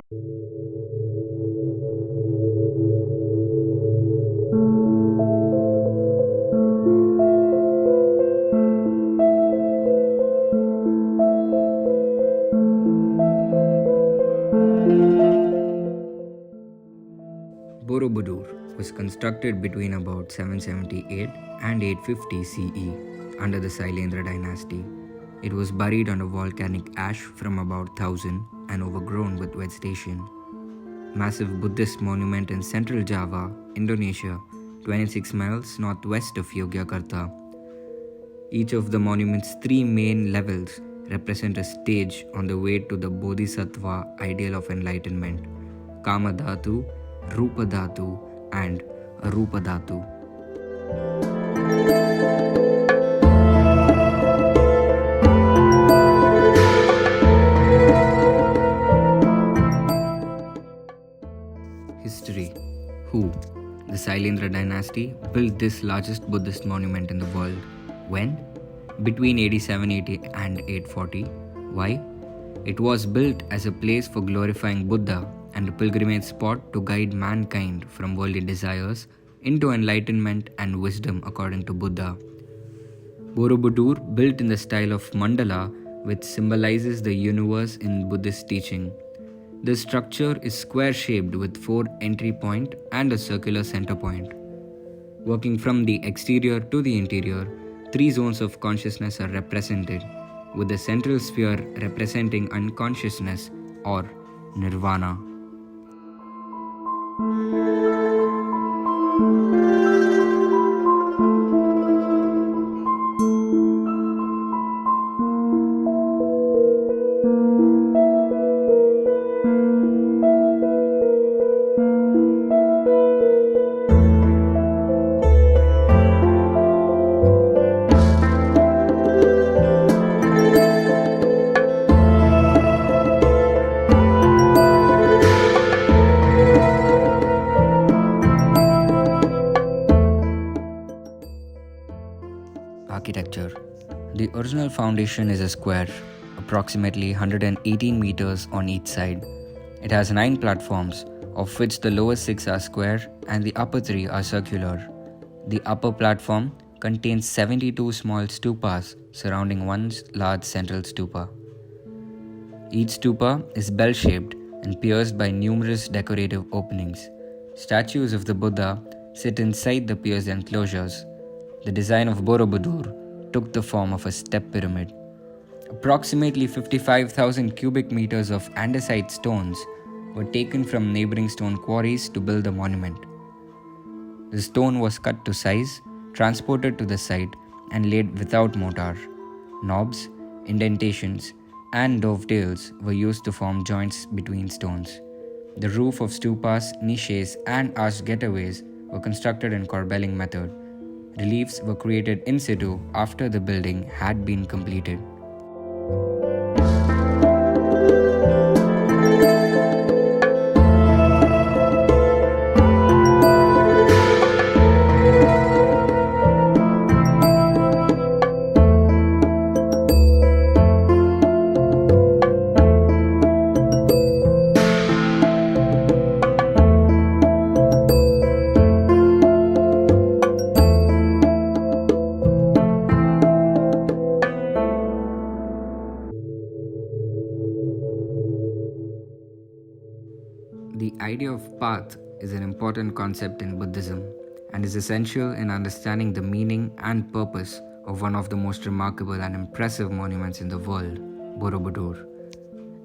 Borobudur was constructed between about 778 and 850 CE under the Sailendra dynasty. It was buried under volcanic ash from about 1000 and overgrown with vegetation. Massive Buddhist monument in central Java, Indonesia, 26 miles northwest of Yogyakarta. Each of the monument's three main levels represent a stage on the way to the Bodhisattva ideal of enlightenment: Kamadhatu, Rupadhatu, and Arupadhatu. History. Who? The Sailendra dynasty built this largest Buddhist monument in the world. When? Between 8780 and 840. Why? It was built as a place for glorifying Buddha and a pilgrimage spot to guide mankind from worldly desires into enlightenment and wisdom according to Buddha. Borobudur, built in the style of mandala, which symbolizes the universe in Buddhist teaching. The structure is square-shaped with 4 entry points and a circular center point. Working from the exterior to the interior, 3 zones of consciousness are represented, with the central sphere representing unconsciousness or nirvana. Architecture. The original foundation is a square, approximately 118 meters on each side. It has 9 platforms, of which the lower 6 are square and the upper 3 are circular. The upper platform contains 72 small stupas surrounding one large central stupa. Each stupa is bell-shaped and pierced by numerous decorative openings. Statues of the Buddha sit inside the pierced enclosures. The design of Borobudur took the form of a step pyramid. Approximately 55,000 cubic meters of andesite stones were taken from neighboring stone quarries to build the monument. The stone was cut to size, transported to the site, and laid without mortar. Knobs, indentations, and dovetails were used to form joints between stones. The roof of stupas, niches, and arched getaways were constructed in corbelling method. Reliefs were created in situ after the building had been completed. The idea of path is an important concept in Buddhism and is essential in understanding the meaning and purpose of one of the most remarkable and impressive monuments in the world, Borobudur.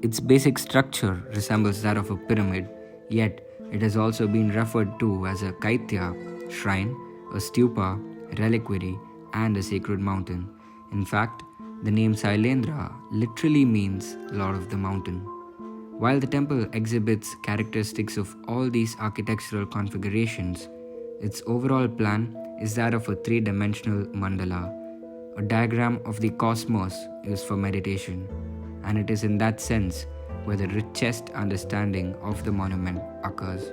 Its basic structure resembles that of a pyramid, yet it has also been referred to as a kaitya, shrine, a stupa, reliquary, and a sacred mountain. In fact, the name Sailendra literally means Lord of the Mountain. While the temple exhibits characteristics of all these architectural configurations, its overall plan is that of a 3-dimensional mandala, a diagram of the cosmos used for meditation, and it is in that sense where the richest understanding of the monument occurs.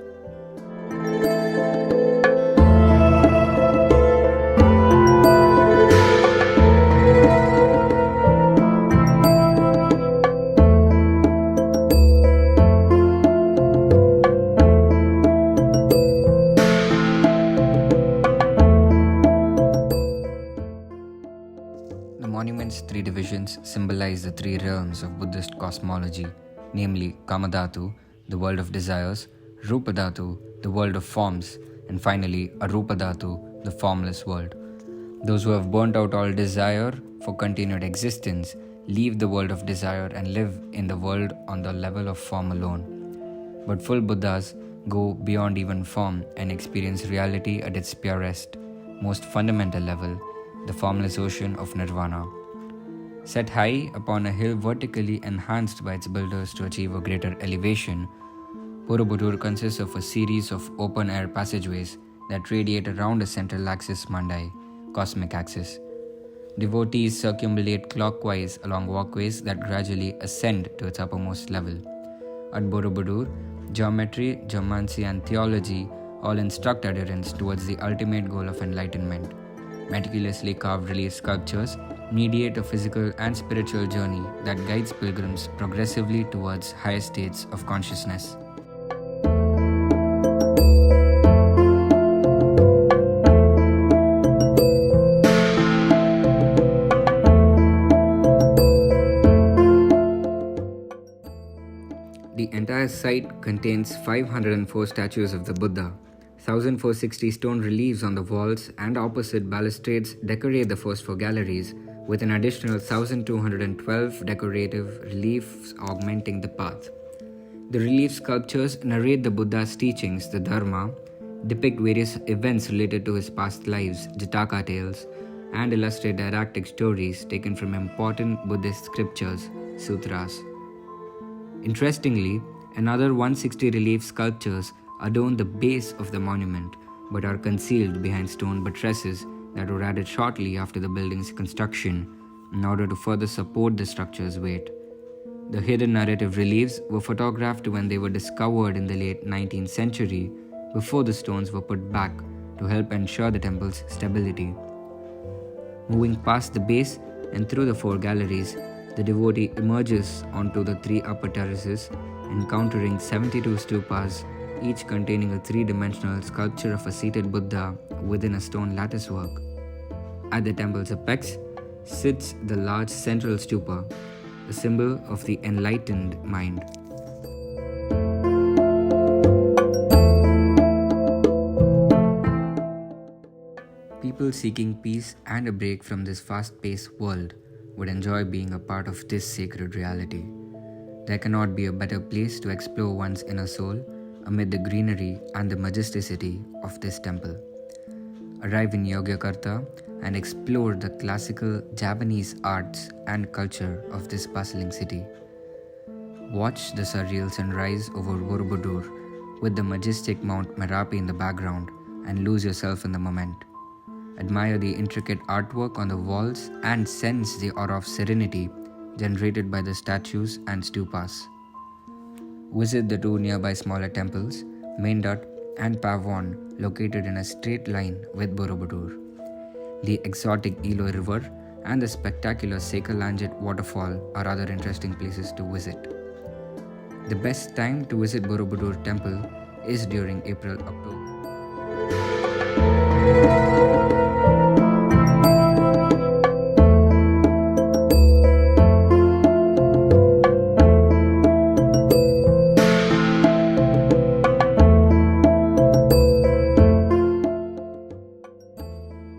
symbolize the three realms of Buddhist cosmology, namely Kamadhatu, the world of desires, Rupadhatu, the world of forms, and finally Arupadhatu, the formless world. Those who have burnt out all desire for continued existence leave the world of desire and live in the world on the level of form alone. But full Buddhas go beyond even form and experience reality at its purest, most fundamental level, the formless ocean of nirvana. Set high upon a hill vertically enhanced by its builders to achieve a greater elevation, Borobudur consists of a series of open-air passageways that radiate around a central axis mandai, cosmic axis. Devotees circumambulate clockwise along walkways that gradually ascend to its uppermost level. At Borobudur, geometry, geomancy, and theology all instruct adherents towards the ultimate goal of enlightenment. Meticulously carved relief sculptures mediate a physical and spiritual journey that guides pilgrims progressively towards higher states of consciousness. The entire site contains 504 statues of the Buddha. 1460 stone reliefs on the walls and opposite balustrades decorate the first four galleries, with an additional 1212 decorative reliefs augmenting the path. The relief sculptures narrate the Buddha's teachings, the Dharma, depict various events related to his past lives, Jataka tales, and illustrate didactic stories taken from important Buddhist scriptures, sutras. Interestingly, another 160 relief sculptures adorn the base of the monument, but are concealed behind stone buttresses that were added shortly after the building's construction in order to further support the structure's weight. The hidden narrative reliefs were photographed when they were discovered in the late 19th century, before the stones were put back to help ensure the temple's stability. Moving past the base and through the four galleries, the devotee emerges onto the three upper terraces, encountering 72 stupas, each containing a three-dimensional sculpture of a seated Buddha within a stone latticework. At the temple's apex sits the large central stupa, a symbol of the enlightened mind. People seeking peace and a break from this fast-paced world would enjoy being a part of this sacred reality. There cannot be a better place to explore one's inner soul amid the greenery and the majesticity of this temple. Arrive in Yogyakarta and explore the classical Japanese arts and culture of this bustling city. Watch the surreal sunrise over Borobudur with the majestic Mount Merapi in the background and lose yourself in the moment. Admire the intricate artwork on the walls and sense the aura of serenity generated by the statues and stupas. Visit the two nearby smaller temples, Maindut and Pavon, located in a straight line with Borobudur. The exotic Ilo River and the spectacular Sekalanjet waterfall are other interesting places to visit. The best time to visit Borobudur temple is during April-October.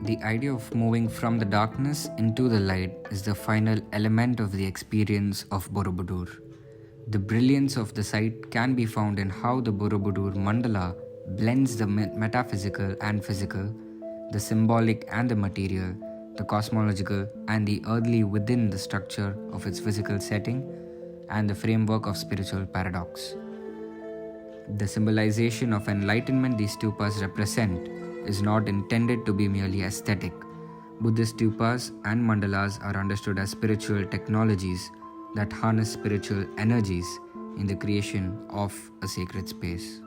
The idea of moving from the darkness into the light is the final element of the experience of Borobudur. The brilliance of the site can be found in how the Borobudur mandala blends the metaphysical and physical, the symbolic and the material, the cosmological and the earthly within the structure of its physical setting and the framework of spiritual paradox. The symbolization of enlightenment these stupas represent is not intended to be merely aesthetic. Buddhist stupas and mandalas are understood as spiritual technologies that harness spiritual energies in the creation of a sacred space.